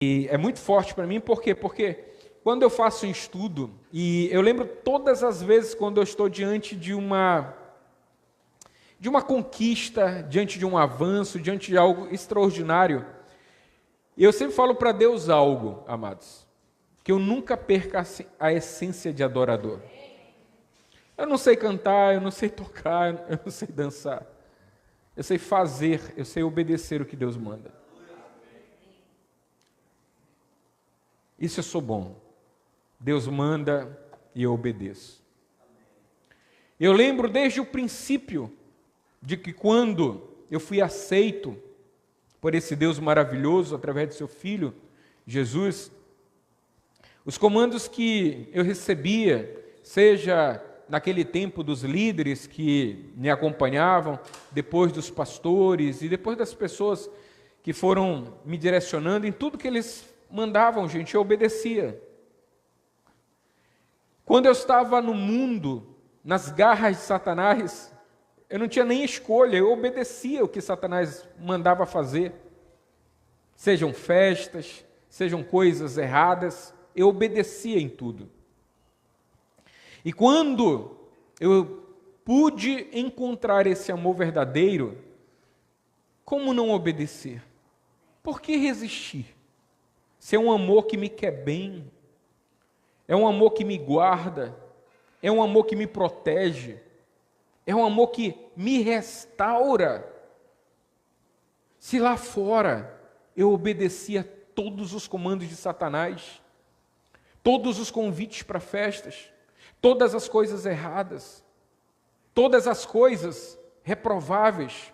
E é muito forte para mim, por quê? Porque quando eu faço um estudo, e eu lembro todas as vezes quando eu estou diante de uma conquista, diante de um avanço, diante de algo extraordinário, eu sempre falo para Deus algo, amados, que eu nunca perca a essência de adorador. Eu não sei cantar, eu não sei tocar, eu não sei dançar. Eu sei fazer, eu sei obedecer o que Deus manda. Isso eu sou bom. Deus manda e eu obedeço. Eu lembro desde o princípio de que quando eu fui aceito por esse Deus maravilhoso através de seu Filho, Jesus, os comandos que eu recebia, seja naquele tempo dos líderes que me acompanhavam, depois dos pastores e depois das pessoas que foram me direcionando, em tudo que eles mandavam, gente, eu obedecia. Quando eu estava no mundo, nas garras de Satanás, eu não tinha nem escolha, eu obedecia o que Satanás mandava fazer. Sejam festas, sejam coisas erradas, eu obedecia em tudo. E quando eu pude encontrar esse amor verdadeiro, como não obedecer? Por que resistir? Se é um amor que me quer bem, é um amor que me guarda, é um amor que me protege, é um amor que me restaura. Se lá fora eu obedecia todos os comandos de Satanás, todos os convites para festas, todas as coisas erradas, todas as coisas reprováveis,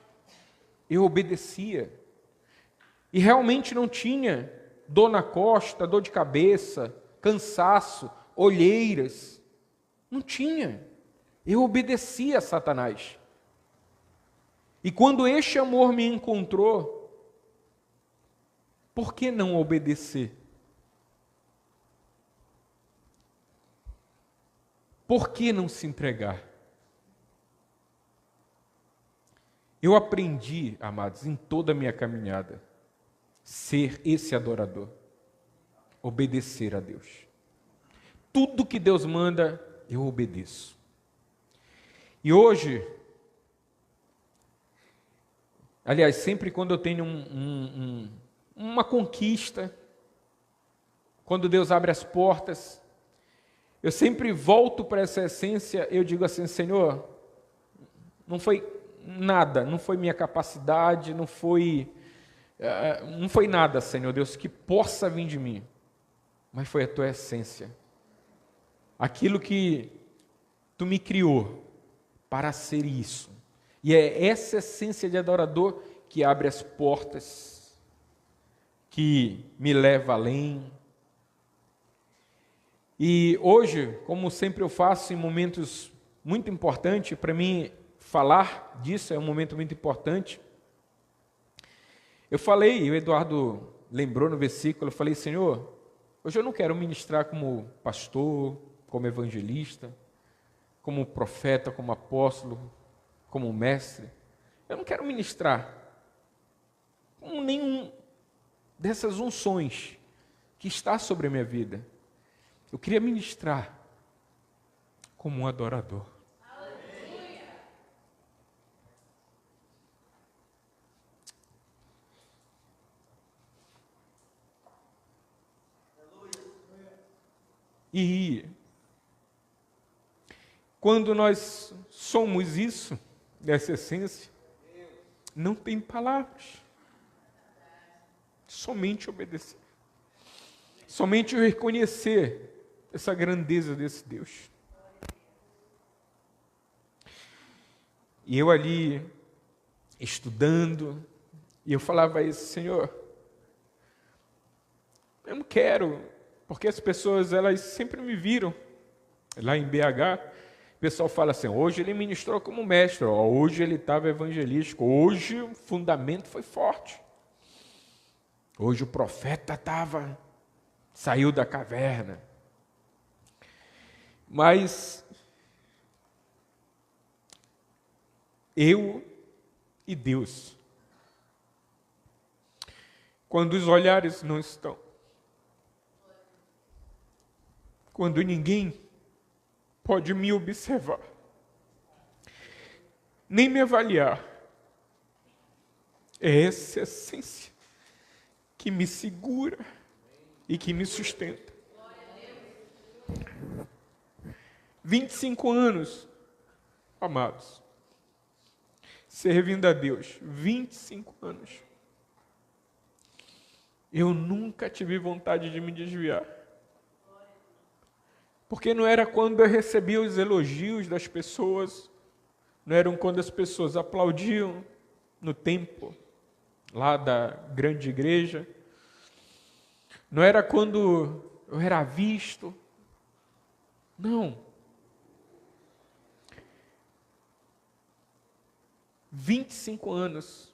eu obedecia. E realmente não tinha dor na costa, dor de cabeça, cansaço, olheiras. Não tinha. Eu obedecia a Satanás. E quando este amor me encontrou, por que não obedecer? Por que não se entregar? Eu aprendi, amados, em toda a minha caminhada, ser esse adorador, obedecer a Deus. Tudo que Deus manda, eu obedeço. E hoje, aliás, sempre quando eu tenho uma conquista, quando Deus abre as portas, eu sempre volto para essa essência, eu digo assim, Senhor, não foi nada, não foi minha capacidade, não foi nada, Senhor Deus, que possa vir de mim, mas foi a tua essência. Aquilo que tu me criou para ser isso. E é essa essência de adorador que abre as portas, que me leva além. E hoje, como sempre eu faço em momentos muito importantes, para mim falar disso é um momento muito importante. Eu falei, o Eduardo lembrou no versículo, eu falei, Senhor, hoje eu não quero ministrar como pastor, como evangelista, como profeta, como apóstolo, como mestre. Eu não quero ministrar com nenhum dessas unções que está sobre a minha vida. Eu queria ministrar como um adorador. E quando nós somos isso, dessa essência, não tem palavras. Somente obedecer. Somente reconhecer essa grandeza desse Deus. E eu ali, estudando, e eu falava isso, Senhor, eu não quero, porque as pessoas, elas sempre me viram, lá em BH, o pessoal fala assim, hoje ele ministrou como mestre, hoje ele estava evangelístico, hoje o fundamento foi forte. Hoje o profeta saiu da caverna. Mas eu e Deus, quando os olhares não estão quando ninguém pode me observar, nem me avaliar. É essa essência que me segura e que me sustenta. 25 anos, amados, servindo a Deus, 25 anos. Eu nunca tive vontade de me desviar. Porque não era quando eu recebia os elogios das pessoas, não eram quando as pessoas aplaudiam no templo, lá da grande igreja, não era quando eu era visto, não. 25 anos,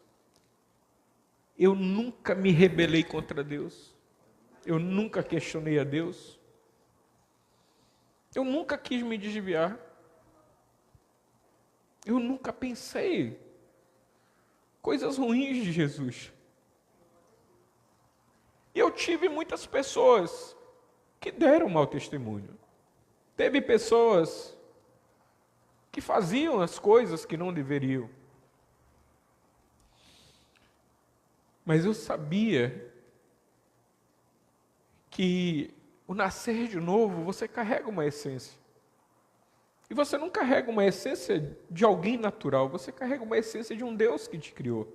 eu nunca me rebelei contra Deus, eu nunca questionei a Deus, eu nunca quis me desviar, eu nunca pensei coisas ruins de Jesus. E eu tive muitas pessoas que deram mau testemunho. Teve pessoas que faziam as coisas que não deveriam. Mas eu sabia que o nascer de novo, você carrega uma essência. E você não carrega uma essência de alguém natural, você carrega uma essência de um Deus que te criou.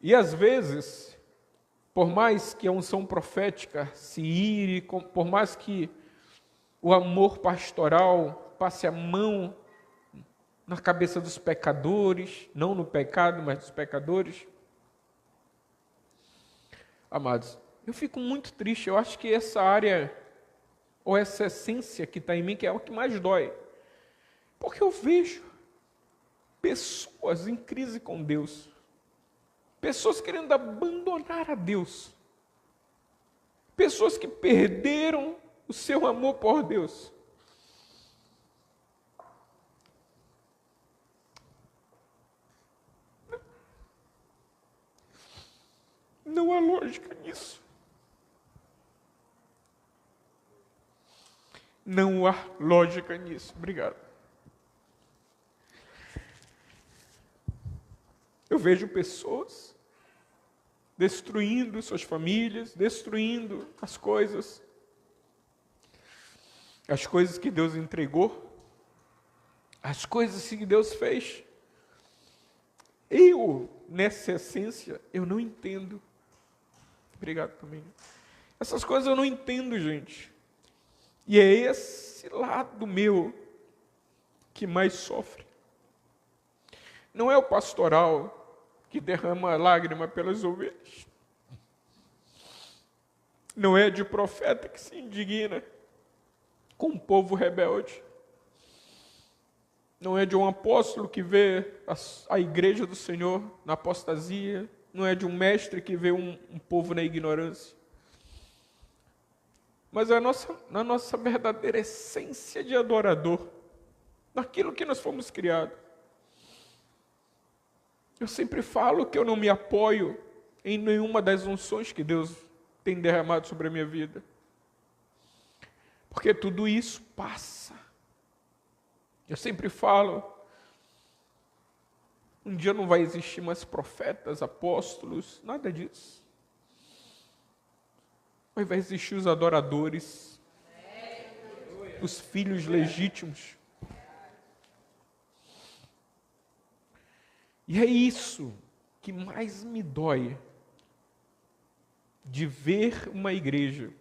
E às vezes, por mais que a unção profética se ire, por mais que o amor pastoral passe a mão na cabeça dos pecadores, não no pecado, mas dos pecadores, amados, eu fico muito triste. Eu acho que essa área, ou essa essência que está em mim, que é o que mais dói. Porque eu vejo pessoas em crise com Deus, pessoas querendo abandonar a Deus, pessoas que perderam o seu amor por Deus. Não há lógica nisso. Não há lógica nisso. Obrigado. Eu vejo pessoas destruindo suas famílias, destruindo as coisas que Deus entregou, as coisas que Deus fez. Eu, nessa essência, eu não entendo. Obrigado também. Essas coisas eu não entendo, gente. E é esse lado meu que mais sofre. Não é o pastoral que derrama lágrima pelas ovelhas. Não é de profeta que se indigna com o povo rebelde. Não é de um apóstolo que vê a igreja do Senhor na apostasia. Não é de um mestre que vê um povo na ignorância. Mas é na nossa verdadeira essência de adorador, naquilo que nós fomos criados. Eu sempre falo que eu não me apoio em nenhuma das unções que Deus tem derramado sobre a minha vida. Porque tudo isso passa. Eu sempre falo, um dia não vai existir mais profetas, apóstolos, nada disso. Mas vai existir os adoradores, os filhos legítimos. E é isso que mais me dói de ver uma igreja,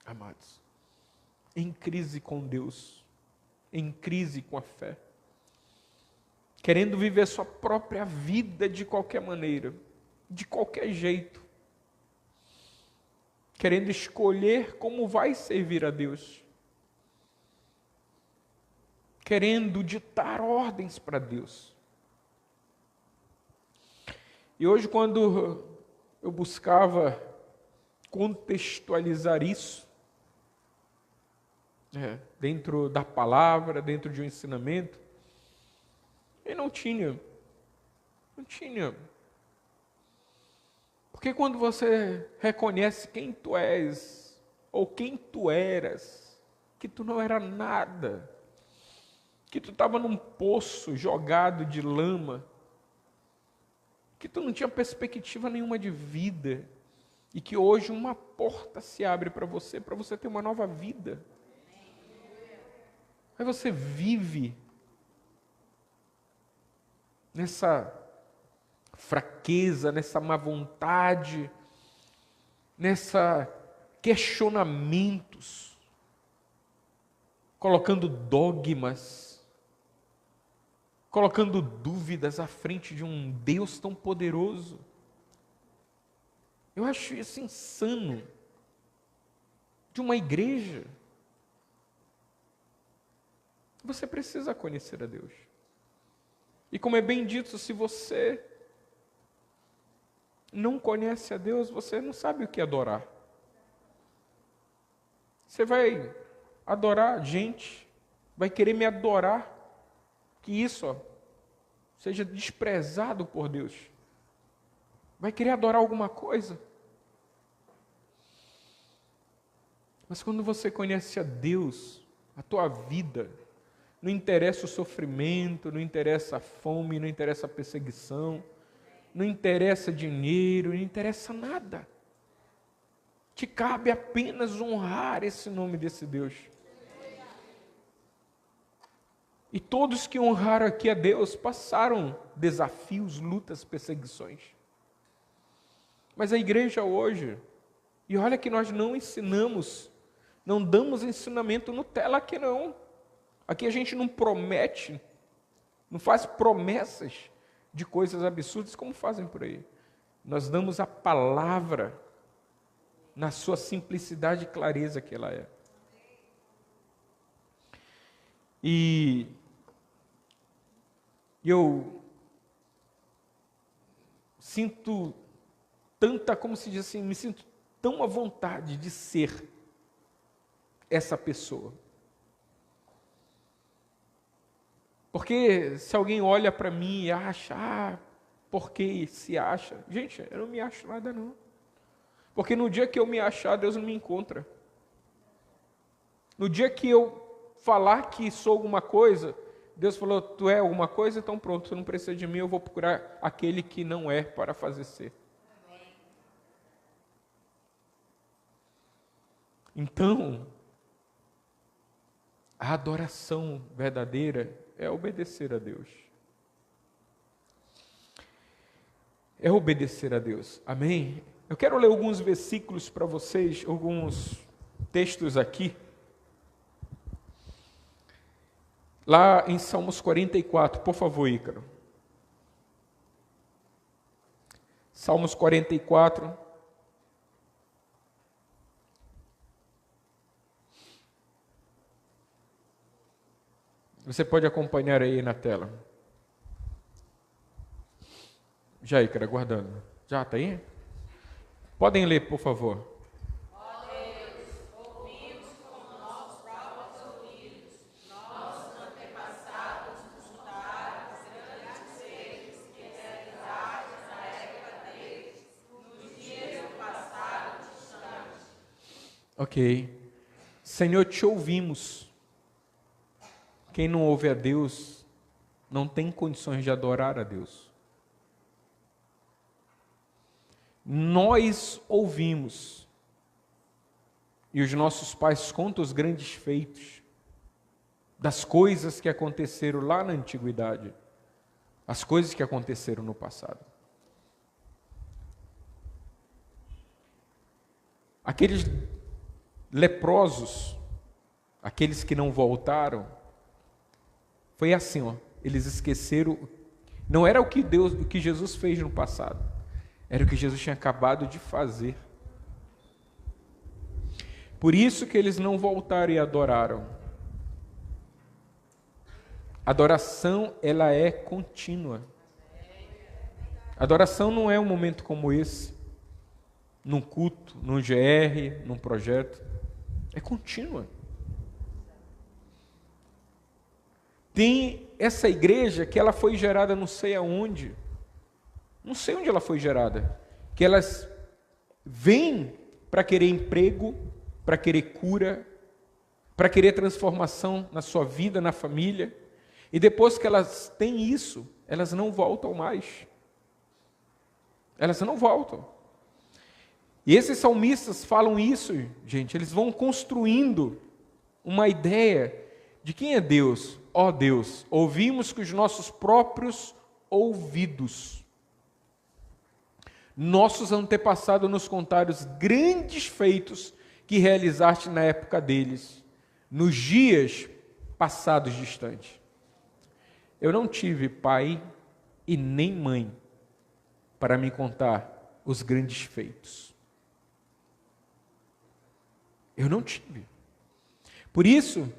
amados, em crise com Deus, em crise com a fé, querendo viver sua própria vida de qualquer maneira, de qualquer jeito, querendo escolher como vai servir a Deus, querendo ditar ordens para Deus. E hoje, quando eu buscava contextualizar isso, dentro da palavra, dentro de um ensinamento, eu não tinha. Porque quando você reconhece quem tu és, ou quem tu eras, que tu não era nada, que tu estava num poço jogado de lama, que tu não tinha perspectiva nenhuma de vida, e que hoje uma porta se abre para você ter uma nova vida. Aí você vive nessa fraqueza, nessa má vontade, nessa questionamentos, colocando dogmas, colocando dúvidas à frente de um Deus tão poderoso. Eu acho isso insano. De uma igreja. Você precisa conhecer a Deus. E como é bem dito, se você não conhece a Deus, você não sabe o que adorar. Você vai adorar gente, vai querer me adorar, que isso seja desprezado por Deus. Vai querer adorar alguma coisa. Mas quando você conhece a Deus, a tua vida, não interessa o sofrimento, não interessa a fome, não interessa a perseguição, não interessa dinheiro, não interessa nada. Te cabe apenas honrar esse nome desse Deus. E todos que honraram aqui a Deus passaram desafios, lutas, perseguições. Mas a igreja hoje, e olha que nós não ensinamos, não damos ensinamento Nutella aqui não. Aqui a gente não promete, não faz promessas de coisas absurdas como fazem por aí. Nós damos a palavra na sua simplicidade e clareza que ela é. E eu sinto tanta, como se diz assim, me sinto tão à vontade de ser essa pessoa. Porque se alguém olha para mim e acha, por que se acha? Gente, eu não me acho nada não. Porque no dia que eu me achar, Deus não me encontra. No dia que eu falar que sou alguma coisa, Deus falou, tu é alguma coisa, então pronto, você não precisa de mim, eu vou procurar aquele que não é para fazer ser. Então, a adoração verdadeira é obedecer a Deus. É obedecer a Deus. Amém? Eu quero ler alguns versículos para vocês, alguns textos aqui. Lá em Salmos 44, por favor, Ícaro. Salmos 44. Você pode acompanhar aí na tela. Já, Ícaro, aguardando. Já está aí? Podem ler, por favor. Ó Deus, ouvimos com nossos próprios ouvidos, nossos antepassados nos contaram os grandes feitos que realizaste na época deles, nos dias do passado distante. Ok. Senhor, te ouvimos. Quem não ouve a Deus não tem condições de adorar a Deus. Nós ouvimos, e os nossos pais contam os grandes feitos, das coisas que aconteceram lá na antiguidade, as coisas que aconteceram no passado. Aqueles leprosos, aqueles que não voltaram, foi assim, ó, eles esqueceram, não era o que Jesus fez no passado, era o que Jesus tinha acabado de fazer. Por isso que eles não voltaram e adoraram. Adoração, ela é contínua. Adoração não é um momento como esse, num culto, num GR, num projeto. É contínua. Tem essa igreja que ela foi gerada não sei aonde. Não sei onde ela foi gerada. que elas vêm para querer emprego, para querer cura, para querer transformação na sua vida, na família, e depois que elas têm isso, elas não voltam mais. Elas não voltam. E esses salmistas falam isso, gente, eles vão construindo uma ideia de quem é Deus. Ó Deus, ouvimos com os nossos próprios ouvidos. Nossos antepassados nos contaram os grandes feitos que realizaste na época deles, nos dias passados distantes. Eu não tive pai e nem mãe para me contar os grandes feitos. Eu não tive. Por isso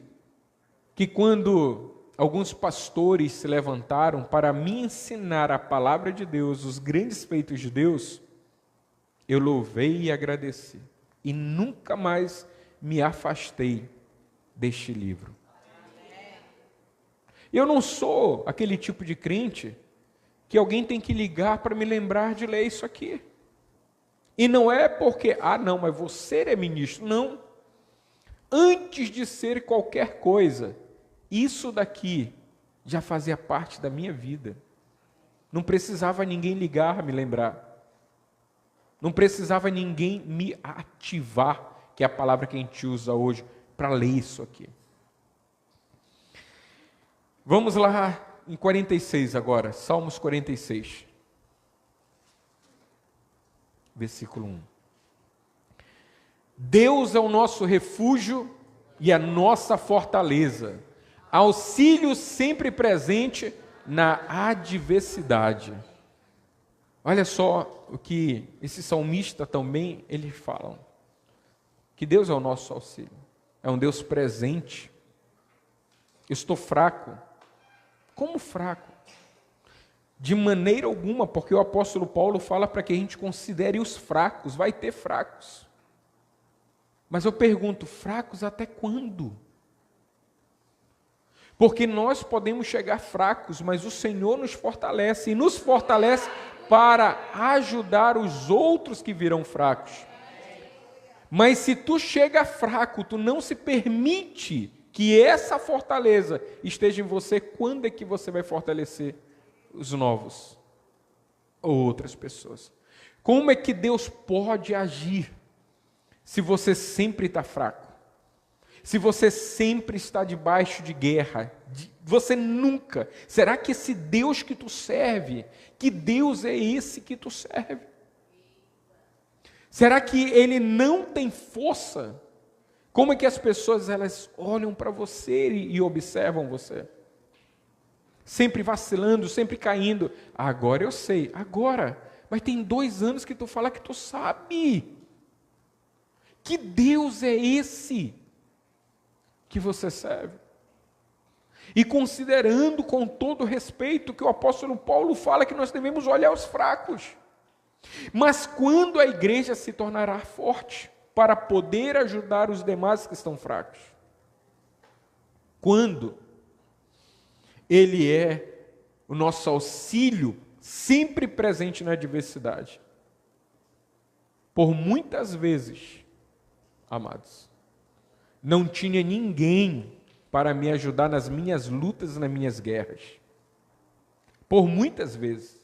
que quando alguns pastores se levantaram para me ensinar a palavra de Deus, os grandes feitos de Deus, eu louvei e agradeci. E nunca mais me afastei deste livro. Eu não sou aquele tipo de crente que alguém tem que ligar para me lembrar de ler isso aqui. E não é porque, não, mas você é ministro. Não. Antes de ser qualquer coisa, isso daqui já fazia parte da minha vida. Não precisava ninguém ligar, me lembrar. Não precisava ninguém me ativar, que é a palavra que a gente usa hoje, para ler isso aqui. Vamos lá em 46 agora, Salmos 46. Versículo 1. Deus é o nosso refúgio e a nossa fortaleza, auxílio sempre presente na adversidade. Olha só o que esse salmista também, ele fala, que Deus é o nosso auxílio, é um Deus presente. Eu estou fraco. Como fraco? De maneira alguma, porque o apóstolo Paulo fala para que a gente considere os fracos, vai ter fracos. Mas eu pergunto, fracos até quando? Porque nós podemos chegar fracos, mas o Senhor nos fortalece, e nos fortalece para ajudar os outros que virão fracos. Mas se tu chega fraco, tu não se permite que essa fortaleza esteja em você, quando é que você vai fortalecer os novos ou outras pessoas? Como é que Deus pode agir se você sempre está fraco? Se você sempre está debaixo de guerra, você nunca. Será que esse Deus que tu serve, que Deus é esse que tu serve? Será que ele não tem força? Como é que as pessoas elas olham para você e observam você? Sempre vacilando, sempre caindo. Agora eu sei, agora. Mas tem 2 anos que tu fala que tu sabe. Que Deus é esse que você serve? E considerando com todo respeito que o apóstolo Paulo fala que nós devemos olhar os fracos. Mas quando a igreja se tornará forte para poder ajudar os demais que estão fracos? Quando ele é o nosso auxílio sempre presente na adversidade. Por muitas vezes, amados, não tinha ninguém para me ajudar nas minhas lutas e nas minhas guerras. Por muitas vezes.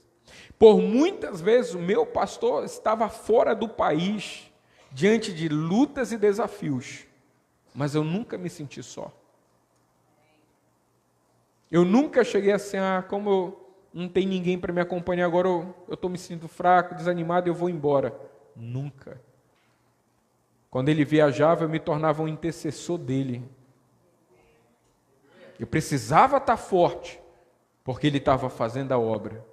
Por muitas vezes o meu pastor estava fora do país, diante de lutas e desafios, mas eu nunca me senti só. Eu nunca cheguei assim, como eu não tem ninguém para me acompanhar agora, eu estou me sentindo fraco, desanimado, eu vou embora. Nunca. Quando ele viajava, eu me tornava um intercessor dele. Eu precisava estar forte, porque ele estava fazendo a obra.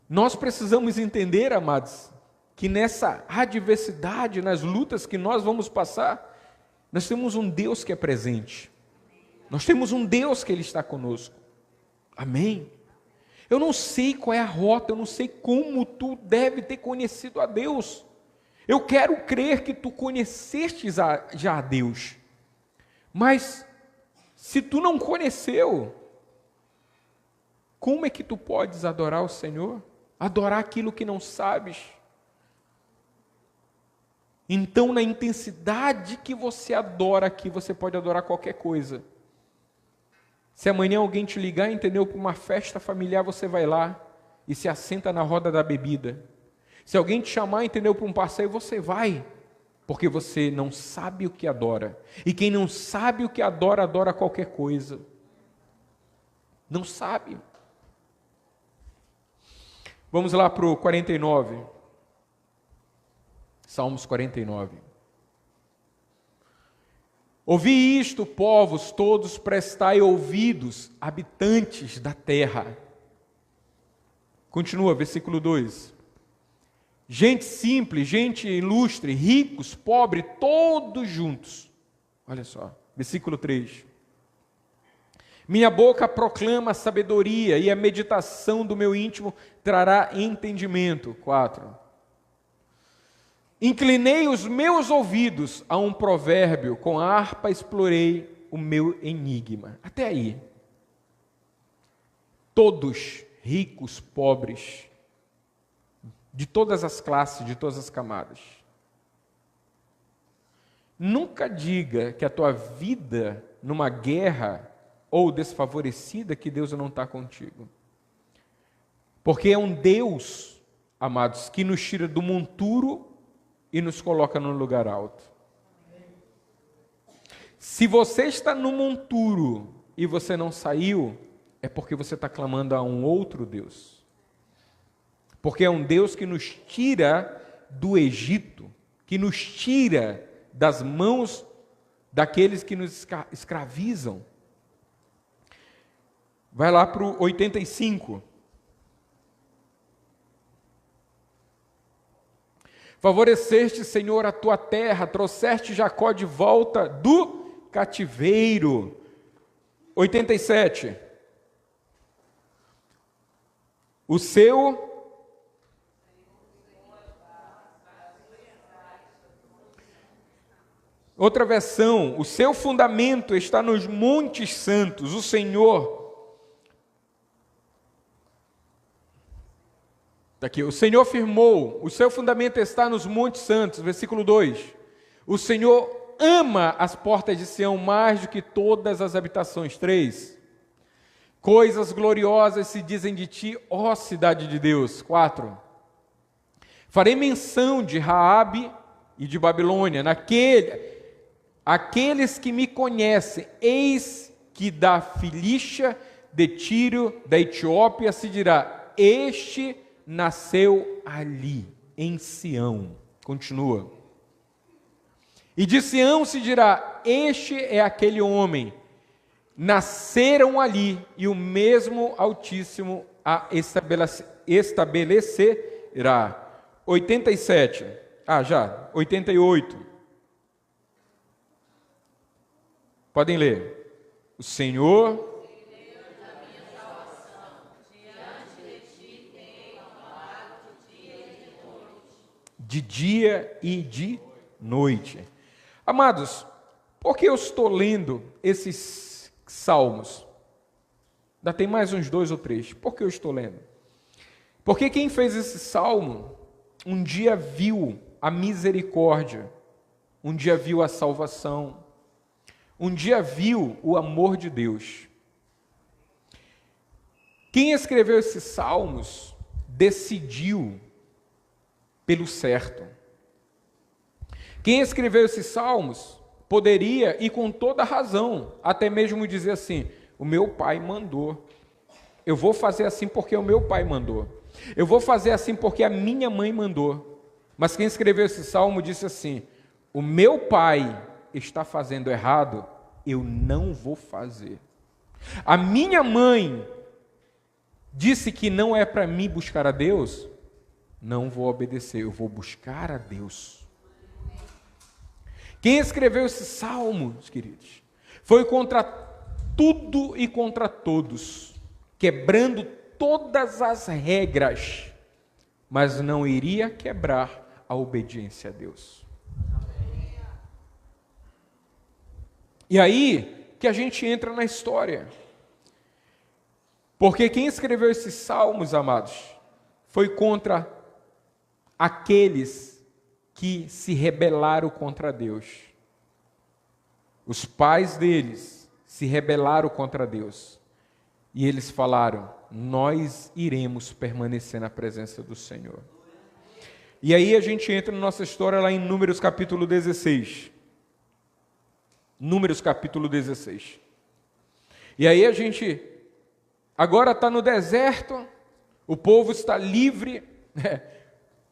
Nós precisamos entender, amados, que nessa adversidade, nas lutas que nós vamos passar, nós temos um Deus que é presente. Nós temos um Deus que Ele está conosco. Amém? Eu não sei qual é a rota, eu não sei como tu deve ter conhecido a Deus. Eu quero crer que tu conhecestes já a Deus. Mas, se tu não conheceu, Como é que tu podes adorar o Senhor? Adorar aquilo que não sabes? Então, na intensidade que você adora aqui, você pode adorar qualquer coisa. Se amanhã alguém te ligar, entendeu, para uma festa familiar, você vai lá e se assenta na roda da bebida. Se alguém te chamar, entendeu, para um passeio, você vai, porque você não sabe o que adora. E quem não sabe o que adora, adora qualquer coisa. Não sabe. Vamos lá para o 49. Salmos 49. Ouvi isto, povos todos, prestai ouvidos, habitantes da terra. Continua, versículo 2. Gente simples, gente ilustre, ricos, pobres, todos juntos. Olha só, versículo 3. Minha boca proclama a sabedoria e a meditação do meu íntimo trará entendimento. 4. Inclinei os meus ouvidos a um provérbio, com a harpa explorei o meu enigma. Até aí. Todos, ricos, pobres, de todas as classes, de todas as camadas. Nunca diga que a tua vida numa guerra ou desfavorecida, que Deus não está contigo. Porque é um Deus, amados, que nos tira do monturo e nos coloca num lugar alto. Se você está no monturo e você não saiu, é porque você está clamando a um outro Deus. Porque é um Deus que nos tira do Egito, que nos tira das mãos daqueles que nos escravizam. Vai lá para o 85. Favoreceste, Senhor, a tua terra, trouxeste Jacó de volta do cativeiro. 87. O seu... Outra versão, o seu fundamento está nos montes santos, o Senhor... Aqui, o Senhor firmou, o seu fundamento está nos montes santos, versículo 2. O Senhor ama as portas de Sião mais do que todas as habitações. 3. Coisas gloriosas se dizem de ti, ó cidade de Deus. 4. Farei menção de Raabe e de Babilônia, aqueles que me conhecem, eis que da Filístia, de Tiro, da Etiópia se dirá, este nasceu ali, em Sião. Continua. E de Sião se dirá, este é aquele homem. Nasceram ali, e o mesmo Altíssimo a estabelecerá. 87. 88. Podem ler. O Senhor... de dia e de noite. Amados, por que eu estou lendo esses salmos? Ainda tem mais uns 2 ou 3. Por que eu estou lendo? Porque quem fez esse salmo, um dia viu a misericórdia, um dia viu a salvação, um dia viu o amor de Deus. Quem escreveu esses salmos decidiu pelo certo. Quem escreveu esses salmos poderia, e com toda razão, até mesmo dizer assim, o meu pai mandou. Eu vou fazer assim porque o meu pai mandou. Eu vou fazer assim porque a minha mãe mandou. Mas quem escreveu esse salmo disse assim, o meu pai está fazendo errado, eu não vou fazer. A minha mãe disse que não é para mim buscar a Deus, não vou obedecer, eu vou buscar a Deus. Quem escreveu esse salmo, queridos, foi contra tudo e contra todos, quebrando todas as regras, mas não iria quebrar a obediência a Deus. E aí que a gente entra na história. Porque quem escreveu esses salmos, amados, foi contra aqueles que se rebelaram contra Deus. Os pais deles se rebelaram contra Deus. E eles falaram: nós iremos permanecer na presença do Senhor. E aí a gente entra na nossa história lá em Números capítulo 16. Números capítulo 16. E aí a gente agora está no deserto, o povo está livre,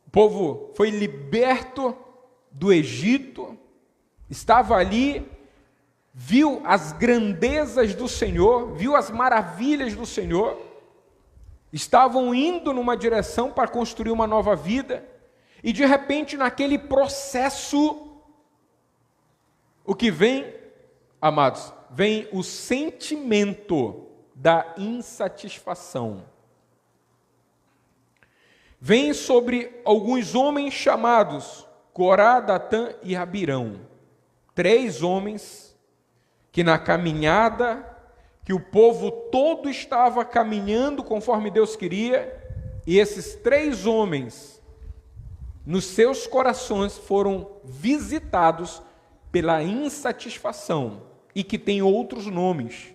o povo foi liberto do Egito, estava ali, viu as grandezas do Senhor, viu as maravilhas do Senhor, estavam indo numa direção para construir uma nova vida, e de repente naquele processo, o que vem, amados, vem o sentimento da insatisfação. Vem sobre alguns homens chamados Corá, Datã e Abirão. 3 homens que na caminhada, que o povo todo estava caminhando conforme Deus queria, e esses 3 homens, nos seus corações, foram visitados pela insatisfação, e que tem outros nomes.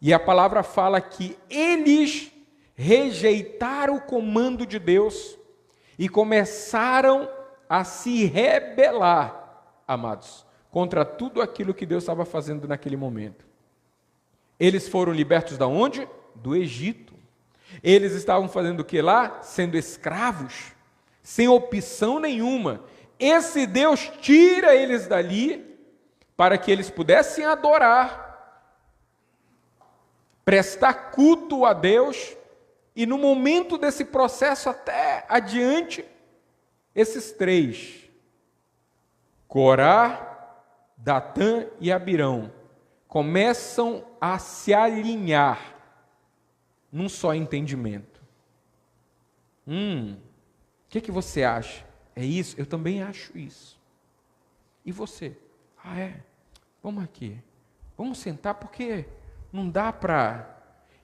E a palavra fala que eles rejeitaram o comando de Deus e começaram a se rebelar, amados, contra tudo aquilo que Deus estava fazendo naquele momento. Eles foram libertos da onde? Do Egito. Eles estavam fazendo o que lá? Sendo escravos, sem opção nenhuma. Esse Deus tira eles dali para que eles pudessem adorar, prestar culto a Deus, e no momento desse processo até adiante, esses 3, Corá, Datã e Abirão, começam a se alinhar num só entendimento. O que você acha? É isso? Eu também acho isso. E você? Vamos aqui. Vamos sentar porque não dá para...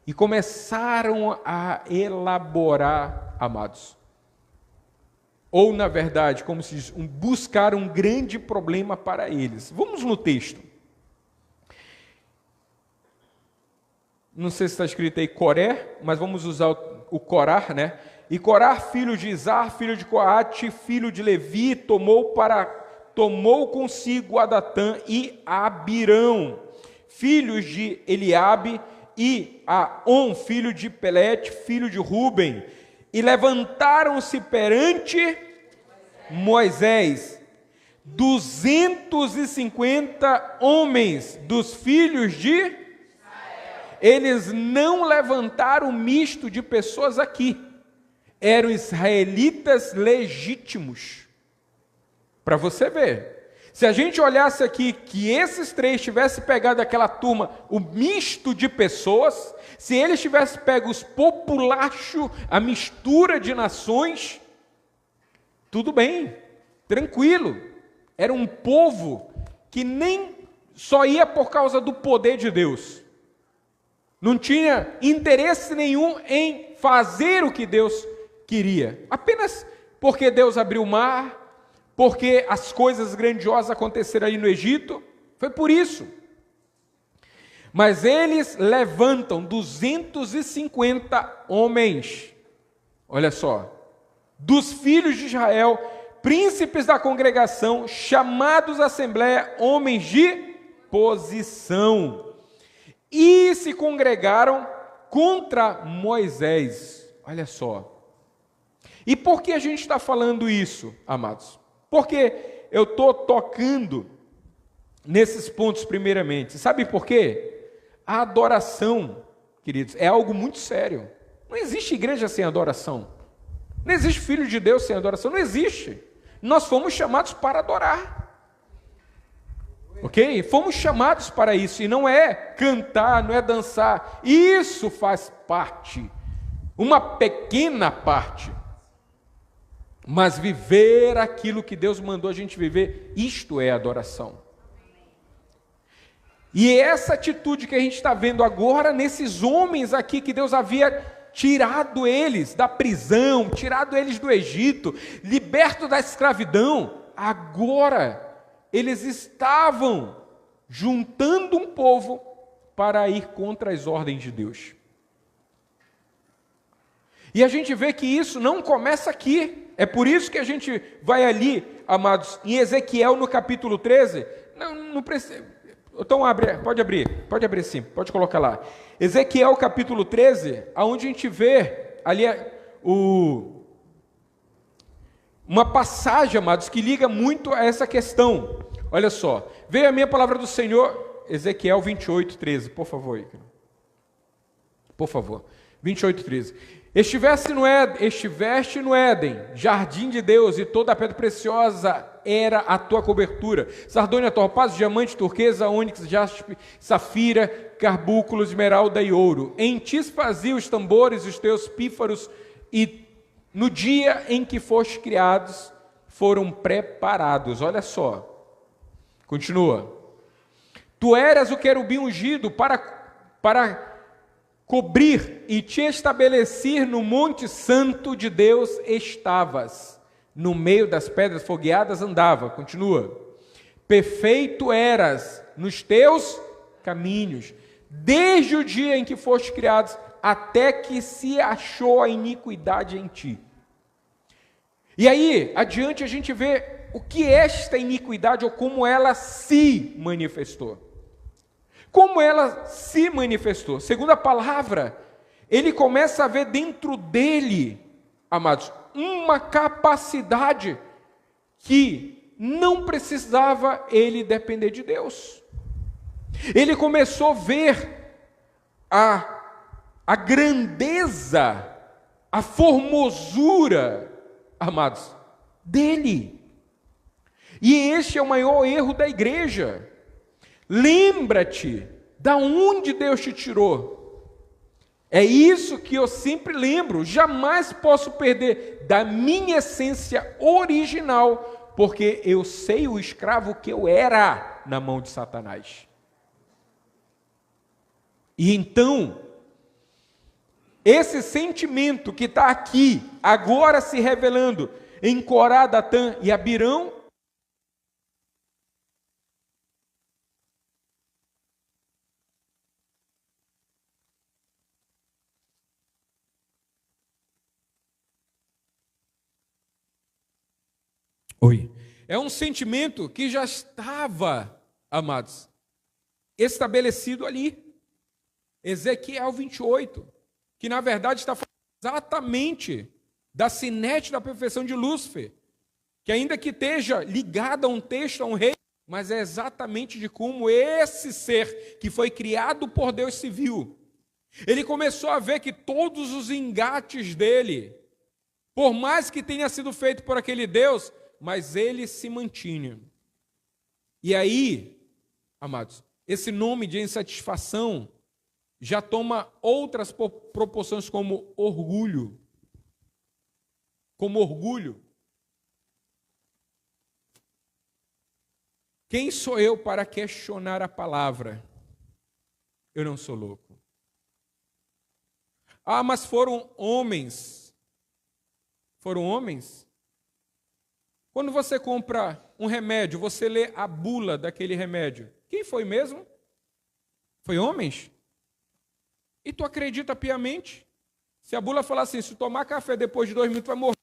E começaram a elaborar, amados. Ou, na verdade, como se diz, buscar um grande problema para eles. Vamos no texto. Não sei se está escrito aí Coré, mas vamos usar o Corá, né? E Corá, filho de Izar, filho de Coate, filho de Levi, tomou consigo a Datã e a Abirão, filhos de Eliabe, e a On, filho de Pelete, filho de Ruben, e levantaram-se perante Moisés 250 homens dos filhos de Israel. Eles não levantaram misto de pessoas aqui, eram israelitas legítimos. Para você ver. Se a gente olhasse aqui que esses 3 tivessem pegado aquela turma, o misto de pessoas, se eles tivessem pego os populachos, a mistura de nações, tudo bem, tranquilo. Era um povo que nem só ia por causa do poder de Deus. Não tinha interesse nenhum em fazer o que Deus queria. Apenas porque Deus abriu o mar, porque as coisas grandiosas aconteceram ali no Egito, foi por isso. Mas eles levantam 250 homens, olha só, dos filhos de Israel, príncipes da congregação, chamados à assembleia, homens de posição, e se congregaram contra Moisés. Olha só. E por que a gente está falando isso, amados? Porque eu estou tocando nesses pontos primeiramente. Sabe por quê? A adoração, queridos, é algo muito sério. Não existe igreja sem adoração. Não existe filho de Deus sem adoração. Não existe. Nós fomos chamados para adorar. Ok? Fomos chamados para isso. E não é cantar, não é dançar. Isso faz parte. Uma pequena parte. Mas viver aquilo que Deus mandou a gente viver, isto é adoração. E essa atitude que a gente está vendo agora nesses homens aqui, que Deus havia tirado eles da prisão, tirado eles do Egito, liberto da escravidão, agora eles estavam juntando um povo para ir contra as ordens de Deus. E a gente vê que isso não começa aqui. É por isso que a gente vai ali, amados, em Ezequiel no capítulo 13. Não precisa. Então pode abrir sim, pode colocar lá. Ezequiel capítulo 13, aonde a gente vê ali uma passagem, amados, que liga muito a essa questão. Olha só, veio a minha palavra do Senhor, Ezequiel 28, 13, por favor, Ícaro. Por favor, 28, 13. Estiveste no Éden, jardim de Deus, e toda a pedra preciosa era a tua cobertura. Sardônia, topázio, diamante, turquesa, ônix, jaspe, safira, carbúnculo, esmeralda e ouro. Em ti fazia os tambores, os teus pífaros, e no dia em que foste criados, foram preparados. Olha só, continua. Tu eras o querubim ungido para cobrir e te estabelecer no monte santo de Deus estavas. No meio das pedras fogueadas andava. Continua. Perfeito eras nos teus caminhos, desde o dia em que foste criados, até que se achou a iniquidade em ti. E aí, adiante a gente vê o que é esta iniquidade ou como ela se manifestou. Como ela se manifestou? Segundo a palavra, ele começa a ver dentro dele, amados, uma capacidade que não precisava ele depender de Deus. Ele começou a ver a grandeza, a formosura, amados, dele. E este é o maior erro da igreja. Lembra-te da onde Deus te tirou. É isso que eu sempre lembro. Jamais posso perder da minha essência original, porque eu sei o escravo que eu era na mão de Satanás. E então, esse sentimento que está aqui, agora se revelando em Corá, Datã e Abirão, é um sentimento que já estava, amados, estabelecido ali. Ezequiel 28, que na verdade está falando exatamente da sinete da perfeição de Lúcifer, que ainda que esteja ligada a um texto, a um rei, mas é exatamente de como esse ser que foi criado por Deus se viu. Ele começou a ver que todos os engates dele, por mais que tenha sido feito por aquele Deus, mas ele se mantinha. E aí, amados, esse nome de insatisfação já toma outras proporções como orgulho. Como orgulho. Quem sou eu para questionar a palavra? Eu não sou louco. Ah, mas foram homens. Foram homens? Quando você compra um remédio, você lê a bula daquele remédio. Quem foi mesmo? Foi homens? E tu acredita piamente? Se a bula falar assim, se tomar café depois de 2 minutos vai morrer,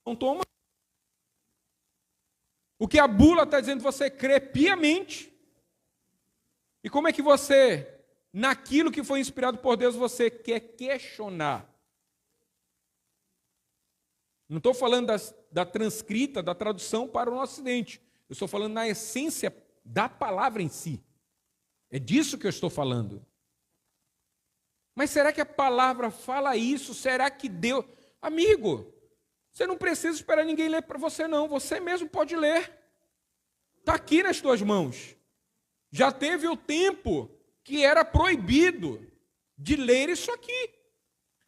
não toma. O que a bula está dizendo, você crê piamente. E como é que você, naquilo que foi inspirado por Deus, você quer questionar? Não estou falando da transcrita, da tradução para o nosso ocidente. Eu estou falando na essência da palavra em si. É disso que eu estou falando. Mas será que a palavra fala isso? Será que Deus... Amigo, você não precisa esperar ninguém ler para você, não. Você mesmo pode ler. Está aqui nas tuas mãos. Já teve o tempo que era proibido de ler isso aqui.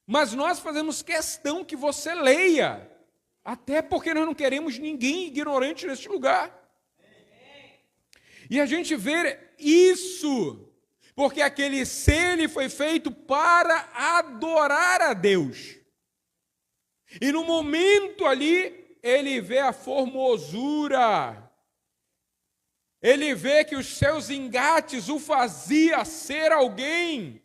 Mas nós fazemos questão que você leia. Até porque nós não queremos ninguém ignorante neste lugar. E a gente vê isso Porque aquele ser ele foi feito para adorar a Deus. E no momento ali, ele vê a formosura. Ele vê que os seus engates o fazia ser alguém.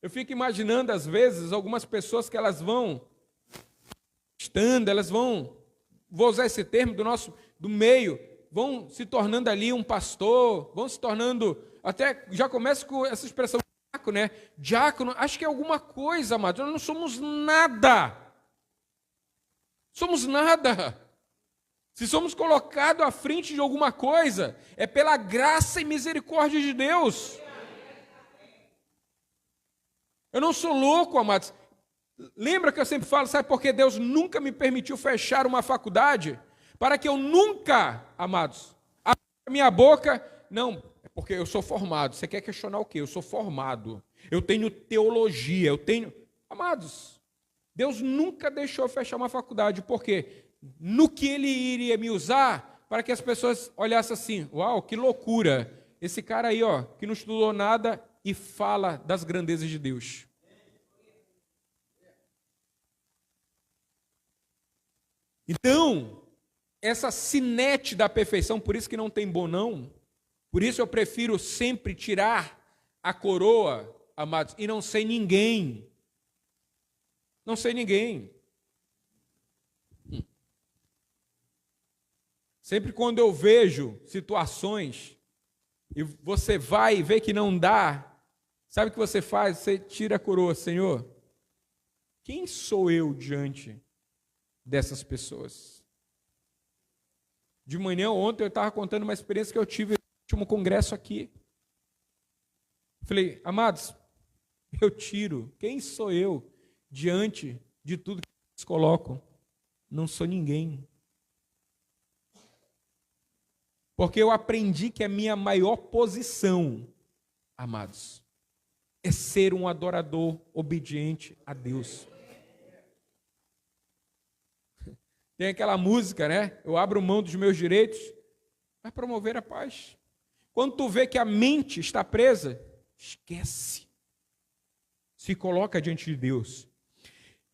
Eu fico imaginando, às vezes, algumas pessoas que elas vão vou usar esse termo do meio, vão se tornando ali um pastor, vão se tornando, até já começa com essa expressão diácono, né? Diácono, acho que é alguma coisa, amados, nós não somos nada. Somos nada. Se somos colocados à frente de alguma coisa, é pela graça e misericórdia de Deus. Eu não sou louco, amados. Lembra que eu sempre falo, sabe por que Deus nunca me permitiu fechar uma faculdade? Para que eu nunca, amados, abra minha boca. Não, é porque eu sou formado. Você quer questionar o quê? Eu sou formado. Eu tenho teologia, Amados, Deus nunca deixou eu fechar uma faculdade. Por quê? No que Ele iria me usar para que as pessoas olhassem assim, uau, que loucura. Esse cara aí, ó, que não estudou nada e fala das grandezas de Deus. Então, essa sinete da perfeição, por isso que não tem bom não, por isso eu prefiro sempre tirar a coroa, amados, e não ser ninguém. Não ser ninguém. Sempre quando eu vejo situações e você vai e vê que não dá, sabe o que você faz? Você tira a coroa, Senhor, quem sou eu diante dessas pessoas? De manhã, ontem, eu estava contando uma experiência que eu tive no último congresso aqui. Falei, amados, eu tiro, quem sou eu diante de tudo que eles colocam? Não sou ninguém. Porque eu aprendi que a minha maior posição, amados, é ser um adorador obediente a Deus. Tem aquela música, né? Eu abro mão dos meus direitos para promover a paz. Quando tu vê que a mente está presa, esquece. Se coloca diante de Deus.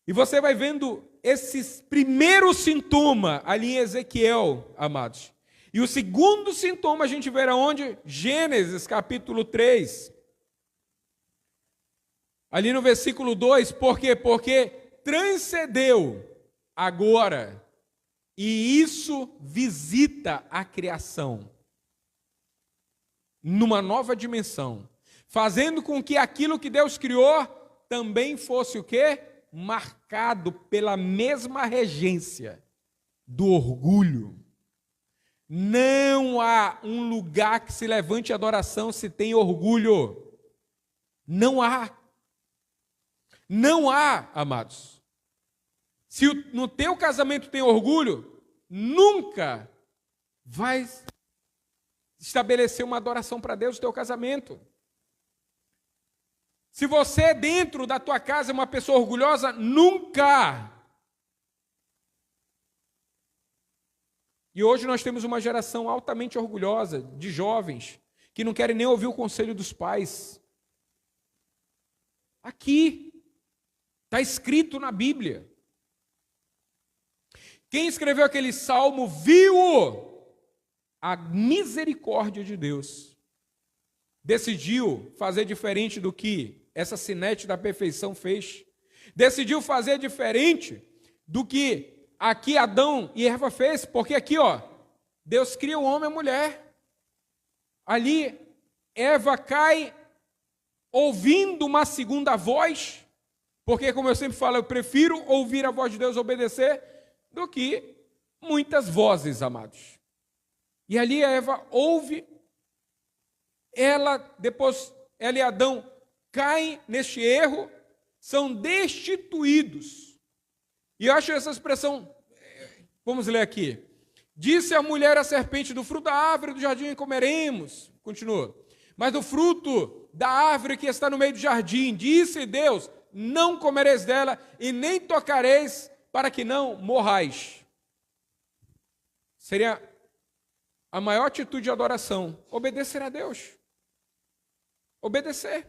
E você vai vendo esses primeiros sintomas ali em Ezequiel, amados. E o segundo sintoma a gente verá onde? Gênesis capítulo 3. Ali no versículo 2, por quê? Porque transcendeu agora, e isso visita a criação numa nova dimensão, fazendo com que aquilo que Deus criou também fosse o quê? Marcado pela mesma regência do orgulho. Não há um lugar que se levante a adoração se tem orgulho. Não há. Não há, amados. Se no teu casamento tem orgulho, nunca vai estabelecer uma adoração para Deus no teu casamento. Se você dentro da tua casa é uma pessoa orgulhosa, nunca. E hoje nós temos uma geração altamente orgulhosa, de jovens, que não querem nem ouvir o conselho dos pais. Aqui, está escrito na Bíblia. Quem escreveu aquele salmo viu a misericórdia de Deus. Decidiu fazer diferente do que essa sinete da perfeição fez. Decidiu fazer diferente do que aqui Adão e Eva fez, porque aqui, ó, Deus cria o homem e a mulher. Ali, Eva cai ouvindo uma segunda voz, porque, como eu sempre falo, eu prefiro ouvir a voz de Deus, obedecer, do que muitas vozes, amados. E ali a Eva ouve, depois ela e Adão caem neste erro, são destituídos. E eu acho essa expressão, vamos ler aqui. Disse a mulher à serpente, do fruto da árvore do jardim comeremos. Continua. Mas do fruto da árvore que está no meio do jardim, disse Deus, não comereis dela e nem tocareis para que não morrais. Seria a maior atitude de adoração? Obedecer a Deus. Obedecer.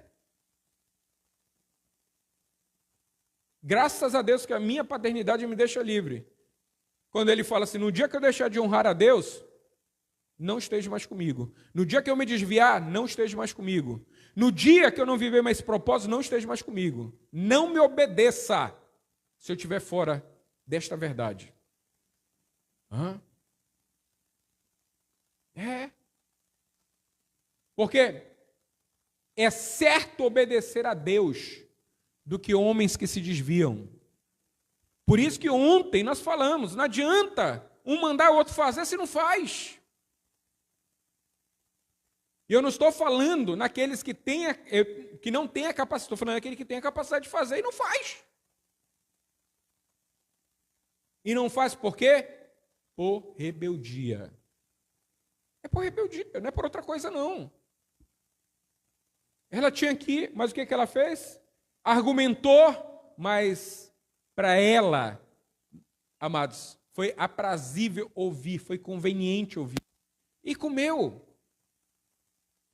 Graças a Deus que a minha paternidade me deixa livre. Quando ele fala assim, no dia que eu deixar de honrar a Deus, não esteja mais comigo. No dia que eu me desviar, não esteja mais comigo. No dia que eu não viver mais esse propósito, não esteja mais comigo. Não me obedeça se eu estiver fora desta verdade. Porque é certo obedecer a Deus do que homens que se desviam. Por isso que ontem nós falamos, não adianta um mandar o outro fazer se não faz. E eu não estou falando naqueles que não têm a capacidade, estou falando naquele que tem a capacidade de fazer e não faz. E não faz por quê? Por rebeldia. É por rebeldia, não é por outra coisa não. Ela tinha que, mas o que ela fez? Argumentou, mas para ela, amados, foi aprazível ouvir, foi conveniente ouvir. E comeu.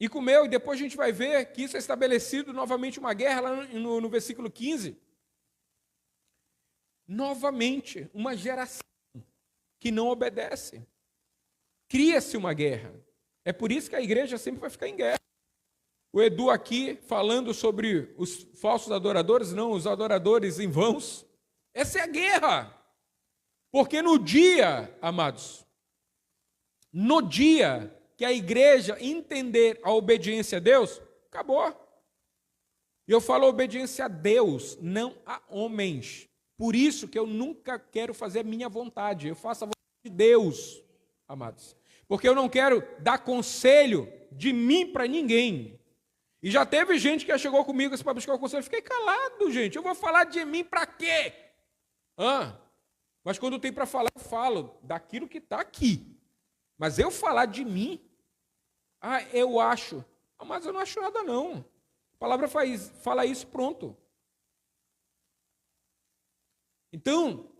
E depois a gente vai ver que isso é estabelecido novamente uma guerra lá no versículo 15. Novamente, uma geração que não obedece. Cria-se uma guerra. É por isso que a igreja sempre vai ficar em guerra. O Edu aqui falando sobre os falsos adoradores, não, os adoradores em vãos. Essa é a guerra. Porque no dia, amados, no dia que a igreja entender a obediência a Deus, acabou. E eu falo obediência a Deus, não a homens. Por isso que eu nunca quero fazer a minha vontade, eu faço a vontade de Deus, amados. Porque eu não quero dar conselho de mim para ninguém. E já teve gente que chegou comigo para buscar o conselho, eu fiquei calado, gente, eu vou falar de mim para quê? Mas quando tem para falar, eu falo daquilo que está aqui. Mas eu falar de mim, eu acho. Mas eu não acho nada não. A palavra fala isso, pronto. Então,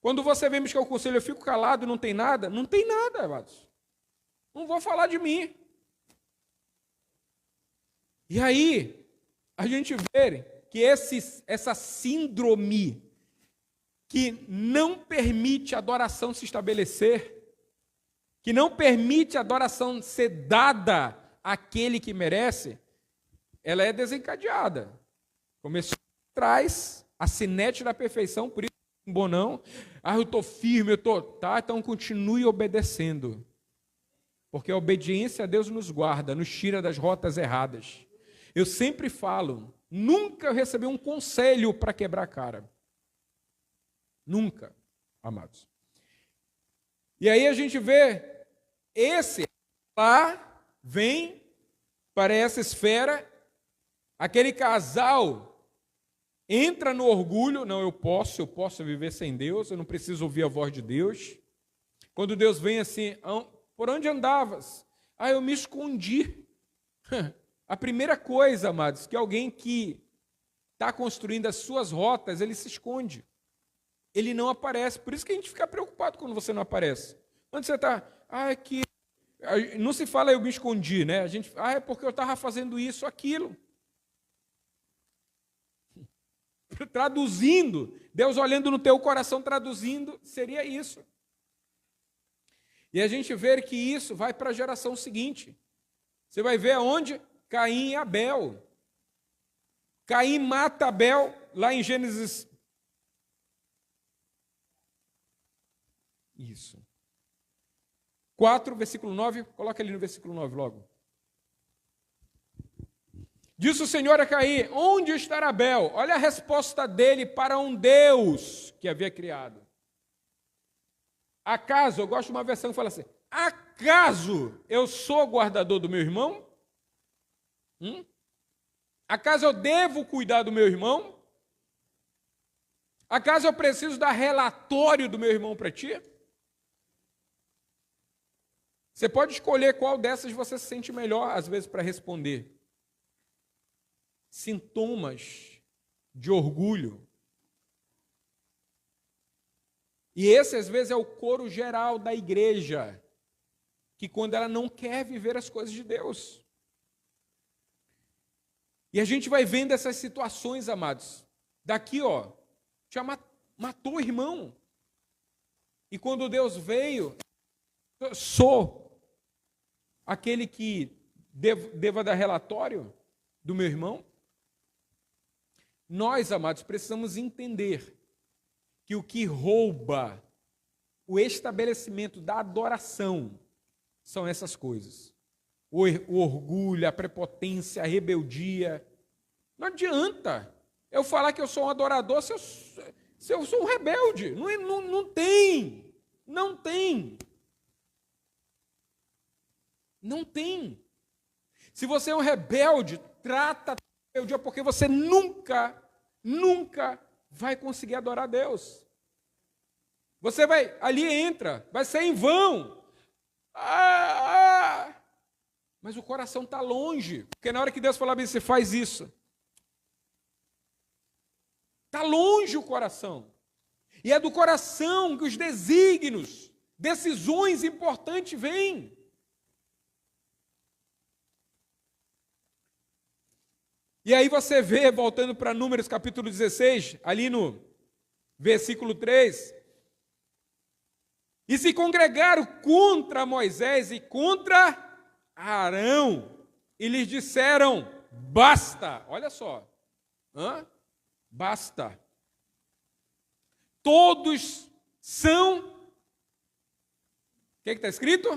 quando você vem buscar o conselho, eu fico calado, não tem nada, amados. Não vou falar de mim. E aí, a gente vê que essa síndrome que não permite a adoração se estabelecer, que não permite a adoração ser dada àquele que merece, ela é desencadeada. Começou atrás, a sinete da perfeição, por isso não é bom não. Eu estou firme, então continue obedecendo. Porque a obediência a Deus nos guarda, nos tira das rotas erradas. Eu sempre falo, nunca recebi um conselho para quebrar a cara. Nunca, amados. E aí a gente vê, lá vem para essa esfera, aquele casal entra no orgulho, não, eu posso viver sem Deus, eu não preciso ouvir a voz de Deus. Quando Deus vem assim, por onde andavas? Eu me escondi. A primeira coisa, amados, que alguém que está construindo as suas rotas, ele se esconde. Ele não aparece. Por isso que a gente fica preocupado quando você não aparece. Onde você está? Que não se fala eu me escondi, né? A gente, é porque eu estava fazendo isso, aquilo. Traduzindo, Deus olhando no teu coração, traduzindo, seria isso. E a gente vê que isso vai para a geração seguinte. Você vai ver aonde? Caim e Abel. Caim mata Abel, lá em Gênesis. Isso. 4, versículo 9. Coloca ali no versículo 9 logo. Disse o Senhor a Caim, onde estará Abel? Olha a resposta dele para um Deus que havia criado. Acaso, eu gosto de uma versão que fala assim, acaso eu sou guardador do meu irmão? Acaso eu devo cuidar do meu irmão? Acaso eu preciso dar relatório do meu irmão para ti? Você pode escolher qual dessas você se sente melhor, às vezes, para responder. Sintomas de orgulho. E esse, às vezes, é o coro geral da igreja. que quando ela não quer viver as coisas de Deus. E a gente vai vendo essas situações, amados. Daqui, ó, já matou o irmão. E quando Deus veio, eu sou aquele que deva dar relatório do meu irmão. Nós, amados, precisamos entender que o que rouba o estabelecimento da adoração são essas coisas. O orgulho, a prepotência, a rebeldia. Não adianta eu falar que eu sou um adorador se eu sou um rebelde. Não tem. Não tem. Não tem. Se você é um rebelde, trata a rebeldia, porque você nunca vai conseguir adorar a Deus. Você ali entra, vai ser em vão. Mas o coração está longe, porque na hora que Deus falar bem, você faz isso. Está longe o coração. E é do coração que os desígnios, decisões importantes vêm. E aí você vê, voltando para Números capítulo 16, ali no versículo 3, e se congregaram contra Moisés e contra Arão, e lhes disseram, basta, olha só, basta. Todos são, o que está escrito?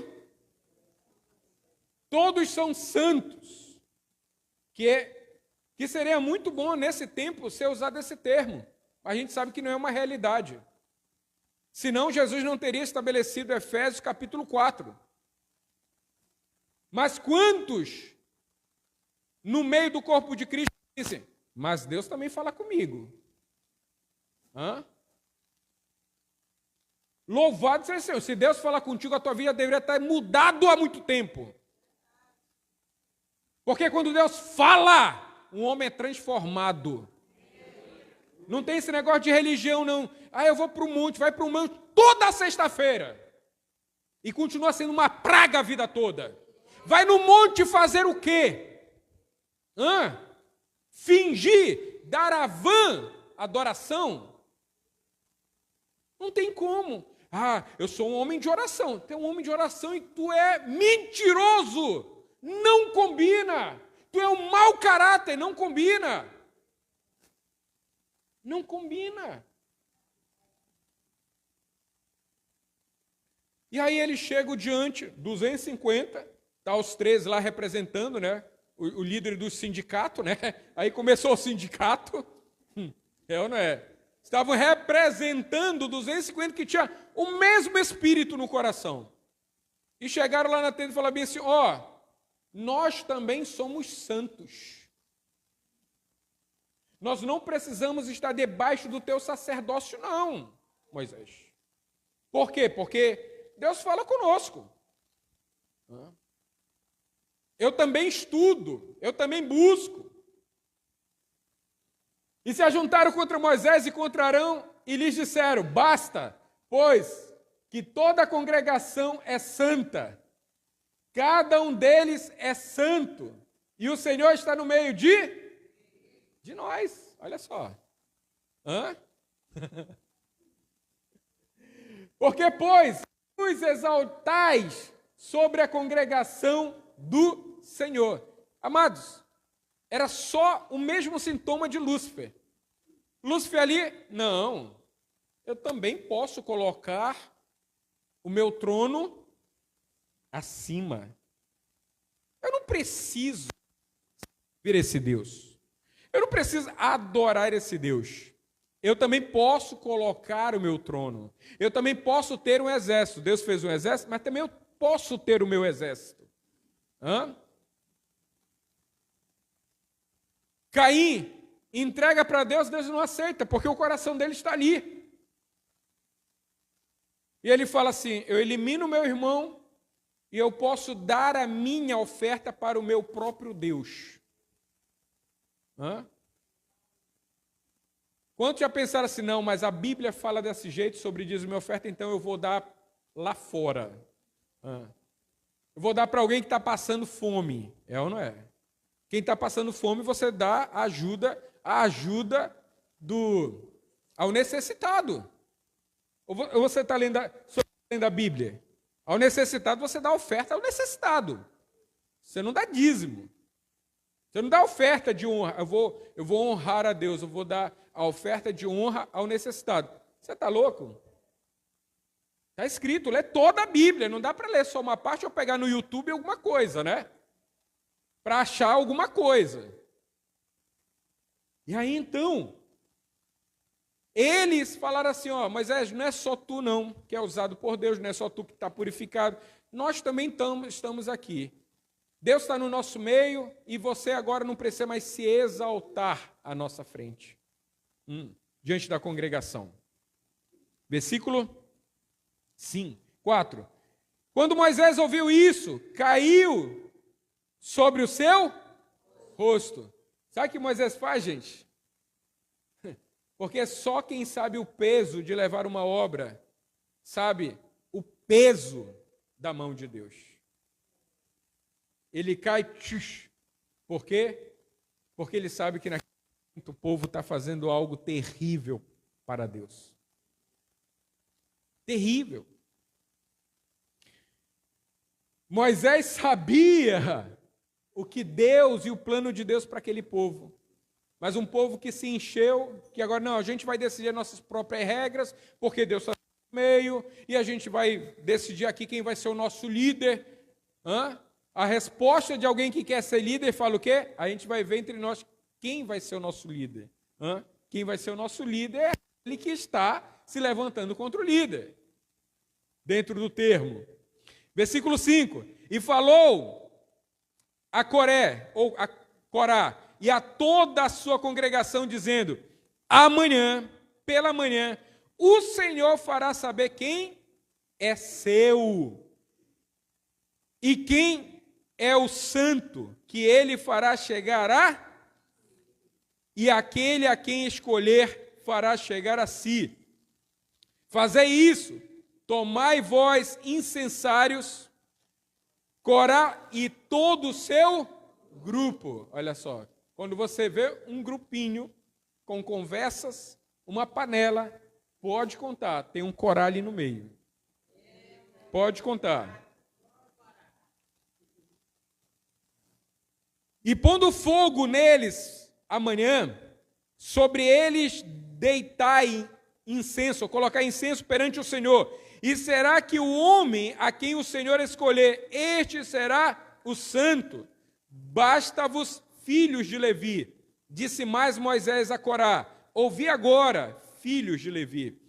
Todos são santos, que seria muito bom nesse tempo ser usado esse termo, mas a gente sabe que não é uma realidade. Senão Jesus não teria estabelecido Efésios capítulo 4. Mas quantos no meio do corpo de Cristo dizem, mas Deus também fala comigo? Louvado seja o Senhor. Se Deus falar contigo, a tua vida deveria estar mudado há muito tempo. Porque quando Deus fala, um homem é transformado. Não tem esse negócio de religião, não. Eu vou para o monte, vai para o monte toda sexta-feira. E continua sendo uma praga a vida toda. Vai no monte fazer o quê? Fingir, dar a vã adoração? Não tem como. Eu sou um homem de oração. Tu é um homem de oração e tu é mentiroso. Não combina. Tu é um mau caráter, não combina. Não combina. E aí ele chega diante, 250, está os 13 lá representando, né? O líder do sindicato, né? Aí começou o sindicato. É ou não é? Estavam representando 250 que tinha o mesmo espírito no coração. E chegaram lá na tenda e falaram bem assim, nós também somos santos. Nós não precisamos estar debaixo do teu sacerdócio, não, Moisés. Por quê? Porque Deus fala conosco. Eu também estudo, eu também busco. E se ajuntaram contra Moisés e contra Arão e lhes disseram, basta, pois que toda a congregação é santa. Cada um deles é santo. E o Senhor está no meio de nós, olha só. Porque, pois, os exaltais sobre a congregação do Senhor. Amados, era só o mesmo sintoma de Lúcifer. Lúcifer ali, não, eu também posso colocar o meu trono acima. Eu não preciso ver esse Deus. Eu não preciso adorar esse Deus. Eu também posso colocar o meu trono. Eu também posso ter um exército. Deus fez um exército, mas também eu posso ter o meu exército. Caim entrega para Deus, Deus não aceita, porque o coração dele está ali. E ele fala assim, eu elimino o meu irmão e eu posso dar a minha oferta para o meu próprio Deus. Quantos já pensaram assim, não, mas a Bíblia fala desse jeito sobre dízimo e oferta, então eu vou dar lá fora. Eu vou dar para alguém que está passando fome. É ou não é? Quem está passando fome, você dá a ajuda ao necessitado. Ou você está lendo a Bíblia? Ao necessitado, você dá oferta ao necessitado. Você não dá dízimo. Você não dá oferta de honra. Eu vou honrar a Deus, eu vou dar a oferta de honra ao necessitado. Você está louco? Está escrito, lê toda a Bíblia. Não dá para ler só uma parte ou pegar no YouTube alguma coisa, né? Para achar alguma coisa. E aí então, eles falaram assim, ó, Moisés, não é só tu não que é usado por Deus, não é só tu que está purificado. Nós também estamos aqui. Deus está no nosso meio e você agora não precisa mais se exaltar à nossa frente. Diante da congregação. Versículo 4. Quando Moisés ouviu isso, caiu sobre o seu rosto. Sabe o que Moisés faz, gente? Porque só quem sabe o peso de levar uma obra, sabe o peso da mão de Deus. Ele cai, por quê? Porque ele sabe que naquele momento o povo está fazendo algo terrível para Deus. Terrível. Moisés sabia o que Deus e o plano de Deus para aquele povo. Mas um povo que se encheu, que agora não, a gente vai decidir as nossas próprias regras, porque Deus está no meio, e a gente vai decidir aqui quem vai ser o nosso líder. A resposta de alguém que quer ser líder fala o quê? A gente vai ver entre nós quem vai ser o nosso líder. Quem vai ser o nosso líder é aquele que está se levantando contra o líder. Dentro do termo. Versículo 5. E falou a Coré, ou a Corá, e a toda a sua congregação, dizendo, amanhã, pela manhã, o Senhor fará saber quem é seu e quem é o santo que ele fará chegar e aquele a quem escolher fará chegar a si. Fazei isso, tomai vós incensários, Corá e todo o seu grupo. Olha só, quando você vê um grupinho com conversas, uma panela, pode contar, tem um Corá ali no meio. Pode contar. E pondo fogo neles amanhã, sobre eles deitai incenso, colocar incenso perante o Senhor. E será que o homem a quem o Senhor escolher, este será o santo? Basta-vos, filhos de Levi. Disse mais Moisés a Corá, ouvi agora, filhos de Levi.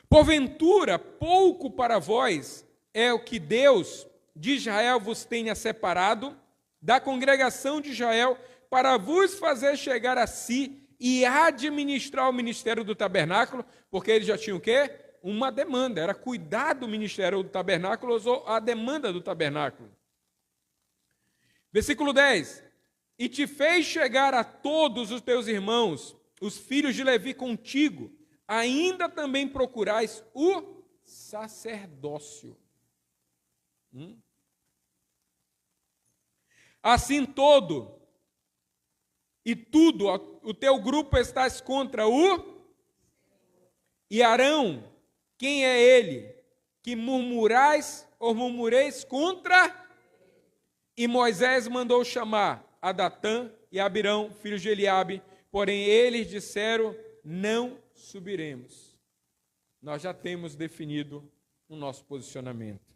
Porventura, pouco para vós é o que Deus de Israel vos tenha separado da congregação de Israel para vos fazer chegar a si e administrar o ministério do tabernáculo, porque eles já tinham o quê? Uma demanda, era cuidar do ministério do tabernáculo ou a demanda do tabernáculo. Versículo 10. E te fez chegar a todos os teus irmãos, os filhos de Levi contigo, ainda também procurais o sacerdócio. Assim todo e tudo, o teu grupo estás contra e Arão, quem é ele? Que murmurais ou murmureis contra? E Moisés mandou chamar a Datã e a Abirão, filhos de Eliabe, porém eles disseram, não subiremos. Nós já temos definido o nosso posicionamento.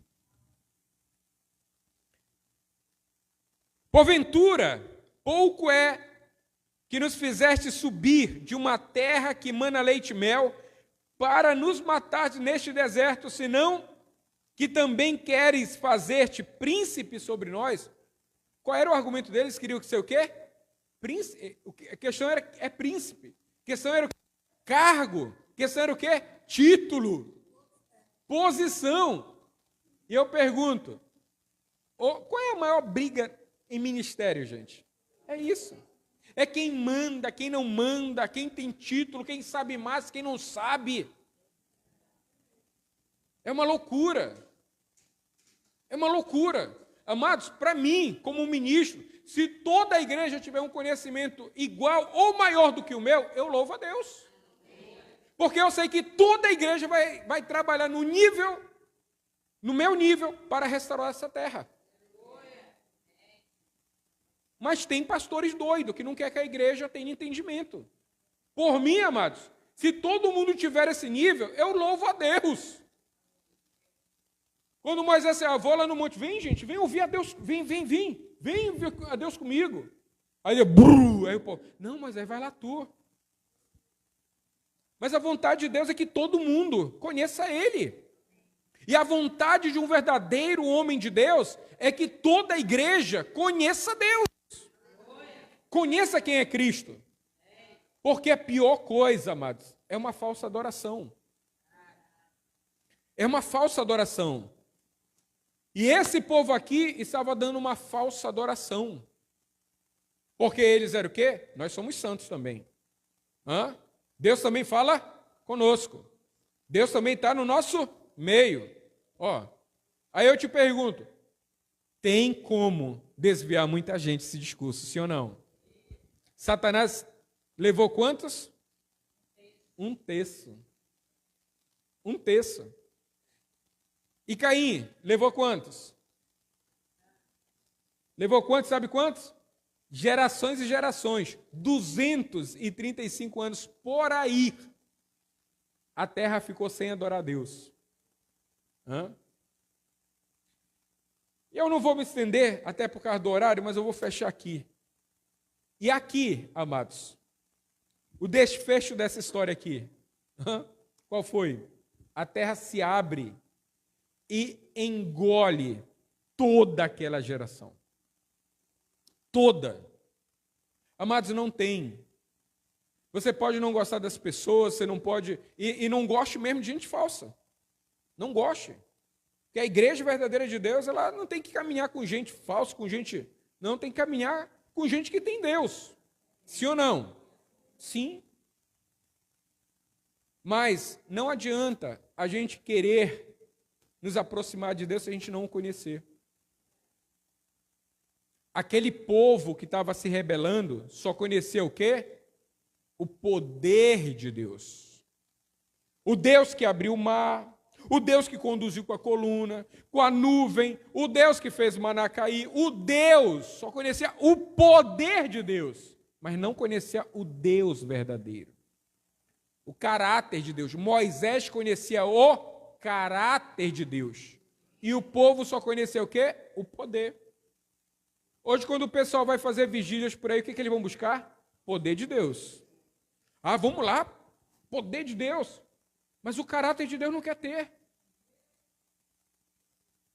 Porventura, pouco é que nos fizeste subir de uma terra que mana leite e mel, para nos matar neste deserto, senão que também queres fazer-te príncipe sobre nós? Qual era o argumento deles? Queriam ser o quê? Príncipe. A questão é príncipe. A questão era o quê? Cargo. A questão era o quê? Título. Posição. E eu pergunto, qual é a maior briga em ministério, gente? É isso. É quem manda, quem não manda, quem tem título, quem sabe mais, quem não sabe. É uma loucura. É uma loucura. Amados, para mim, como um ministro, se toda a igreja tiver um conhecimento igual ou maior do que o meu, eu louvo a Deus. Porque eu sei que toda a igreja vai trabalhar no meu nível, para restaurar essa terra. Mas tem pastores doidos que não quer que a igreja tenha entendimento. Por mim, amados, se todo mundo tiver esse nível, eu louvo a Deus. Quando Moisés disse, vou lá no monte, vem gente, vem ouvir a Deus, vem ouvir a Deus comigo. Aí aí o povo, não, Moisés, vai lá tu. Mas a vontade de Deus é que todo mundo conheça Ele. E a vontade de um verdadeiro homem de Deus é que toda a igreja conheça Deus. Conheça quem é Cristo. Porque a pior coisa, amados, é uma falsa adoração. É uma falsa adoração. E esse povo aqui estava dando uma falsa adoração. Porque eles eram o quê? Nós somos santos também. Deus também fala conosco. Deus também está no nosso meio. Aí eu te pergunto, tem como desviar muita gente esse discurso, sim ou não? Satanás levou quantos? Um terço. Um terço. E Caim levou quantos? Levou quantos, sabe quantos? Gerações e gerações. 235 anos por aí. A terra ficou sem adorar a Deus. Eu não vou me estender, até por causa do horário, mas eu vou fechar aqui. E aqui, amados, o desfecho dessa história aqui, qual foi? A terra se abre e engole toda aquela geração. Toda. Amados, não tem. Você pode não gostar das pessoas, você não pode, e não goste mesmo de gente falsa. Não goste. Porque a igreja verdadeira de Deus, ela não tem que caminhar com gente falsa, com gente... Não, tem que caminhar com gente que tem Deus. Sim ou não? Sim. Mas não adianta a gente querer nos aproximar de Deus se a gente não o conhecer. Aquele povo que estava se rebelando só conhecia o quê? O poder de Deus. O Deus que abriu o mar, o Deus que conduziu com a coluna, com a nuvem, o Deus que fez o maná cair, o Deus, só conhecia o poder de Deus, mas não conhecia o Deus verdadeiro. O caráter de Deus. Moisés conhecia o caráter de Deus. E o povo só conhecia o quê? O poder. Hoje, quando o pessoal vai fazer vigílias por aí, o que eles vão buscar? Poder de Deus. Vamos lá, poder de Deus. Mas o caráter de Deus não quer ter.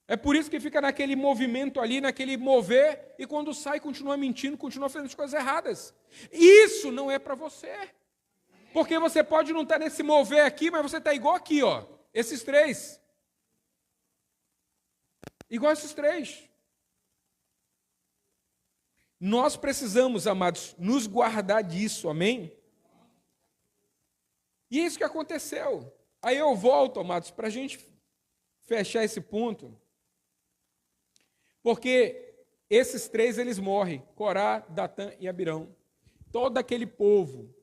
É por isso que fica naquele movimento ali, naquele mover, e quando sai, continua mentindo, continua fazendo as coisas erradas. Isso não é para você. Porque você pode não estar nesse mover aqui, mas você está igual aqui, ó. Esses três. Igual esses três. Nós precisamos, amados, nos guardar disso, amém? E é isso que aconteceu. Aí eu volto, amados, para a gente fechar esse ponto. Porque esses três, eles morrem. Corá, Datã e Abirão. Todo aquele povo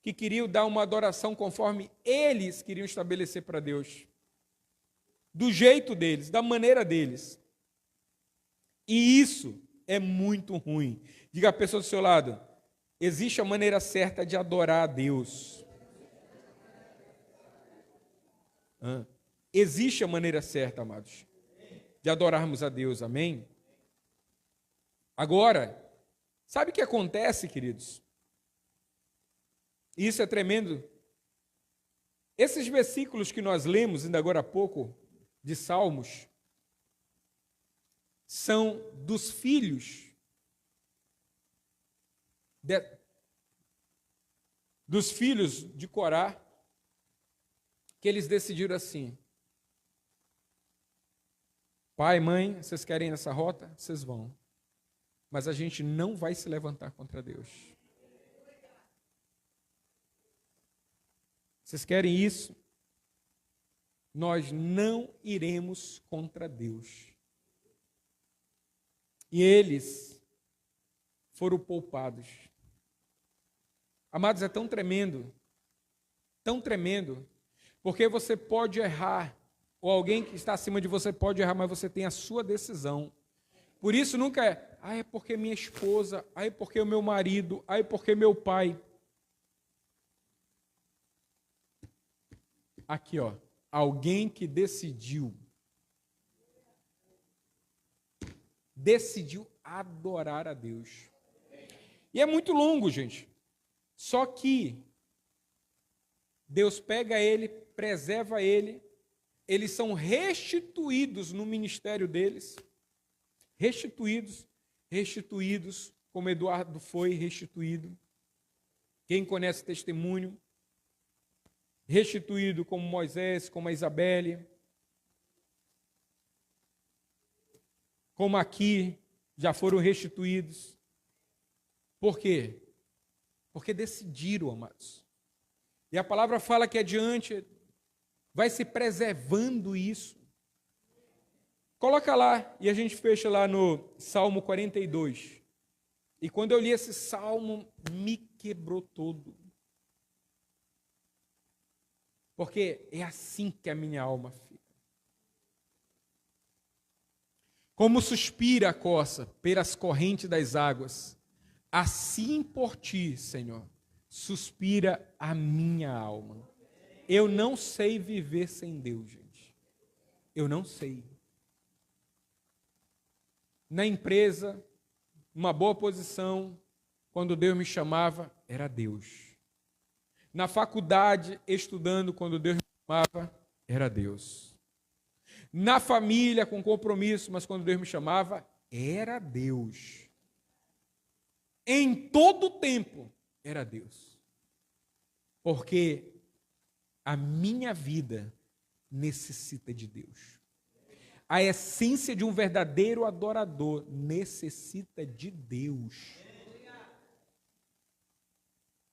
que queriam dar uma adoração conforme eles queriam estabelecer para Deus. Do jeito deles, da maneira deles. E isso é muito ruim. Diga à pessoa do seu lado, existe a maneira certa de adorar a Deus. Existe a maneira certa, amados, de adorarmos a Deus, amém? Agora, sabe o que acontece, queridos? Isso é tremendo. Esses versículos que nós lemos ainda agora há pouco, de Salmos, são dos filhos de Corá, que eles decidiram assim: pai, mãe, vocês querem ir nessa rota? Vocês vão. Mas a gente não vai se levantar contra Deus. Vocês querem isso? nós não iremos contra Deus. E eles foram poupados. Amados, é tão tremendo, porque você pode errar, ou alguém que está acima de você pode errar, mas você tem a sua decisão. Por isso nunca é porque minha esposa, é porque o meu marido, é porque meu pai. Aqui, ó, alguém que decidiu adorar a Deus. E é muito longo, gente. Só que Deus pega ele, preserva ele, eles são restituídos no ministério deles, restituídos, como Eduardo foi restituído. Quem conhece o testemunho, restituído como Moisés, como a Isabelle, como aqui, já foram restituídos. Por quê? Porque decidiram, amados. E a palavra fala que adiante vai se preservando isso. Coloca lá, e a gente fecha lá no Salmo 42. E quando eu li esse salmo, me quebrou todo. Porque é assim que a minha alma fica. Como suspira a coça pelas correntes das águas, assim por ti, Senhor, suspira a minha alma. Eu não sei viver sem Deus, gente. Eu não sei. Na empresa, uma boa posição, quando Deus me chamava, era Deus. Na faculdade, estudando, quando Deus me chamava, era Deus. Na família, com compromisso, mas quando Deus me chamava, era Deus. Em todo o tempo, era Deus. Porque a minha vida necessita de Deus. A essência de um verdadeiro adorador necessita de Deus.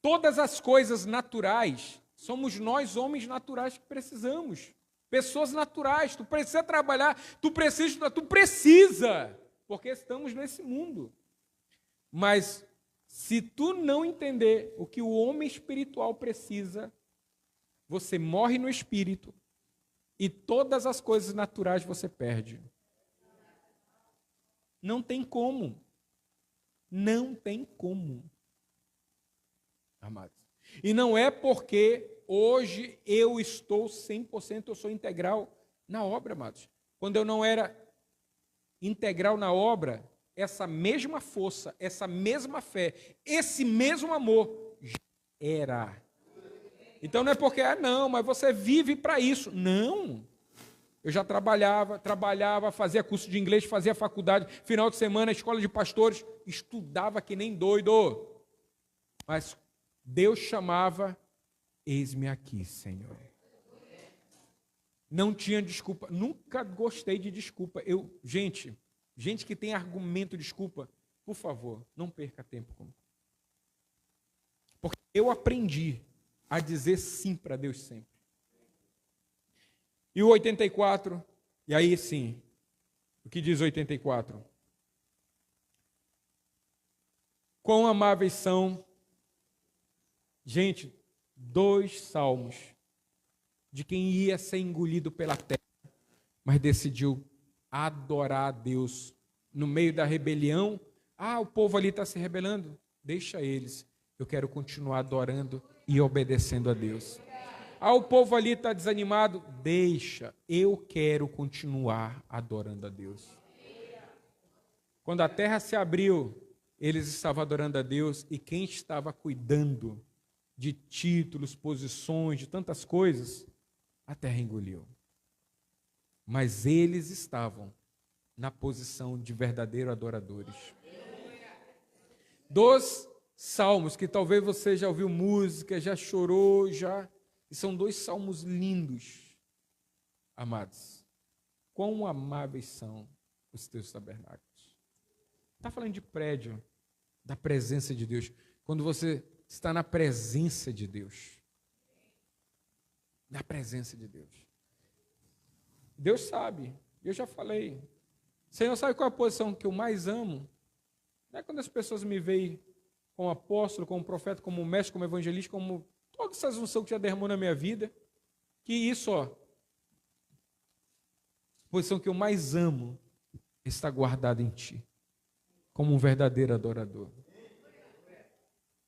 Todas as coisas naturais, somos nós, homens naturais, que precisamos. Pessoas naturais, tu precisa trabalhar, tu precisa estudar, tu precisa, porque estamos nesse mundo. Mas se tu não entender o que o homem espiritual precisa, você morre no espírito e todas as coisas naturais você perde. Não tem como. Não tem como. Amados. E não é porque hoje eu estou 100%, eu sou integral na obra, amados. Quando eu não era integral na obra, essa mesma força, essa mesma fé, esse mesmo amor já era. Então não é porque, não, mas você vive para isso. Não. Eu já trabalhava, fazia curso de inglês, fazia faculdade, final de semana, escola de pastores, estudava que nem doido. Mas Deus chamava, eis-me aqui, Senhor. Não tinha desculpa, nunca gostei de desculpa. Gente que tem argumento de desculpa, por favor, não perca tempo comigo. Porque eu aprendi a dizer sim para Deus sempre. E o 84, e aí sim, o que diz 84? Quão amáveis são, gente, 2 salmos de quem ia ser engolido pela terra, mas decidiu adorar a Deus no meio da rebelião. O povo ali está se rebelando, deixa eles, eu quero continuar adorando e obedecendo a Deus. O povo ali está desanimado, deixa, eu quero continuar adorando a Deus. Quando a terra se abriu, eles estavam adorando a Deus, e quem estava cuidando de títulos, posições, de tantas coisas, a terra engoliu. Mas eles estavam na posição de verdadeiros adoradores. 2 salmos que talvez você já ouviu música, já chorou, e são 2 salmos lindos, amados. Quão amáveis são os teus tabernáculos. Está falando de prédio, da presença de Deus. Quando você está na presença de Deus. Na presença de Deus. Deus sabe, eu já falei. Senhor, sabe qual é a posição que eu mais amo? Não é quando as pessoas me veem como apóstolo, como profeta, como mestre, como evangelista, como toda essa unção que já derramou na minha vida, que isso, ó, a posição que eu mais amo está guardada em ti, como um verdadeiro adorador.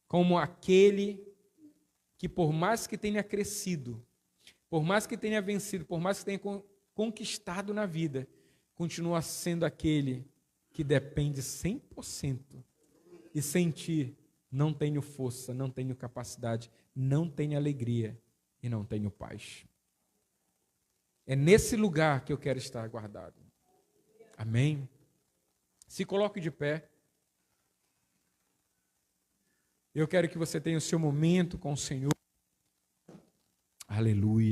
Como aquele que por mais que tenha crescido, por mais que tenha vencido, por mais que tenha conquistado na vida, continua sendo aquele que depende 100%. E sem ti, não tenho força, não tenho capacidade, não tenho alegria e não tenho paz. É nesse lugar que eu quero estar guardado. Amém? Se coloque de pé. Eu quero que você tenha o seu momento com o Senhor. Aleluia.